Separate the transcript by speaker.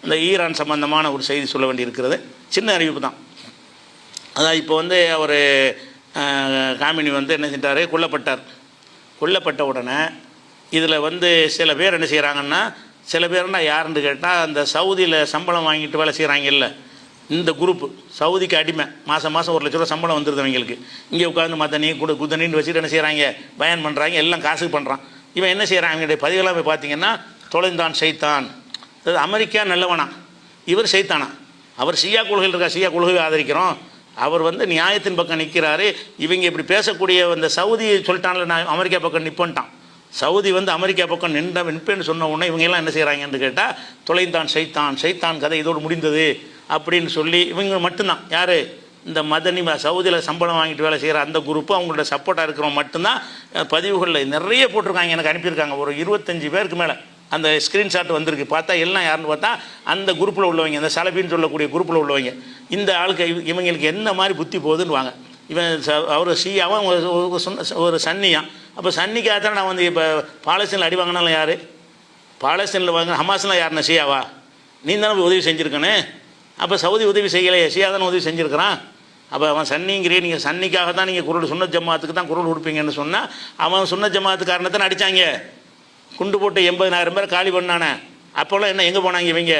Speaker 1: இந்த ஈரான் சம்பந்தமான ஒரு செய்தி சொல்ல வேண்டியிருக்கிறது. சின்ன அறிவிப்பு தான். அதான் இப்போ வந்து அவர் காமினி வந்து என்ன செஞ்சார், கொல்லப்பட்ட உடனே இதில் வந்து சில பேர் என்ன செய்கிறாங்கன்னா, சில பேர்னா யாருன்னு கேட்டால் அந்த சவுதியில் சம்பளம் வாங்கிட்டு வேலை செய்கிறாங்கல்ல, இந்த குரூப்பு சவுதிக்கு அடிமை, மாதம் மாதம் 1 லட்ச ரூபா சம்பளம் வந்துடுது அவங்களுக்கு. இங்கே உட்காந்து மத்தனி குதனின்னு வச்சுட்டு என்ன செய்கிறாங்க, பயன் பண்ணுறாங்க, எல்லாம் காசுக்கு பண்ணுறான். இவன் என்ன செய்கிறான், அவங்களுடைய பதிவெல்லாம் போய் பார்த்தீங்கன்னா, தொலைந்தான் சைத்தான், அதாவது அமெரிக்கா நல்லவனா, இவர் சைத்தானா. அவர் ஷியா கொள்கையில் இருக்கா, ஷியா கொள்கையை ஆதரிக்கிறோம், அவர் வந்து நியாயத்தின் பக்கம் நிற்கிறாரு. இவங்க இப்படி பேசக்கூடிய அந்த சவுதி சொல்லிட்டான்ல, நான் அமெரிக்கா பக்கம் நிற்பன்ட்டான். சவுதி வந்து அமெரிக்கா பக்கம் நிற்பேன்னு சொன்ன உடனே இவங்கெல்லாம் என்ன செய்கிறாங்கன்னு கேட்டால், தொலைந்தான் சைத்தான் கதை இதோடு முடிந்தது அப்படின்னு சொல்லி இவங்க மட்டும்தான். யார், இந்த மதனி சவுதியில் சம்பளம் வாங்கிட்டு வேலை செய்கிற அந்த குரூப்பு, அவங்களோட சப்போர்ட்டாக இருக்கிறவங்க மட்டும்தான் பதிவுகளில் நிறைய போட்டிருக்காங்க. எனக்கு அனுப்பியிருக்காங்க ஒரு 25 பேருக்கு மேலே. அந்த ஸ்க்ரீன்ஷாட் வந்திருக்கு. பார்த்தா எல்லாம் யாருன்னு பார்த்தா அந்த குரூப்பில் உள்ளவங்க, இந்த சலபின்னு சொல்லக்கூடிய குரூப்பில் உள்ளவங்க. இந்த ஆளுக்கு இவங்களுக்கு என்ன மாதிரி புத்தி போகுதுன்னு வாங்க. இவன் அவர் ஷியாவும் ஒரு சன்னியான். அப்போ சன்னிக்காக நான் வந்து இப்போ பாலஸ்தீனில் அடி வாங்கினாலும் யார், பாலஸ்தீனில் வாங்க ஹமாஸ்லாம் யாருன்னா ஷியாவா, நீ தானே உதவி செஞ்சுருக்கனே. அப்போ சவுதி உதவி செய்யலையே, ஷியா தானே உதவி செஞ்சுருக்கிறான். அப்போ அவன் சன்னிங்கிறே, நீங்கள் சன்னிக்காக தான் நீங்கள் குரல் சுன்னத் ஜமாத்துக்கு தான் குரல் கொடுப்பீங்கன்னு சொன்னால், அவன் சுன்னத் ஜமாத்து காரணத்தானே அடித்தாங்க. குண்டு போட்டு 80,000 பேர் காலி பண்ணானே. அப்போல்லாம் என்ன எங்கே போனாங்க இவங்க?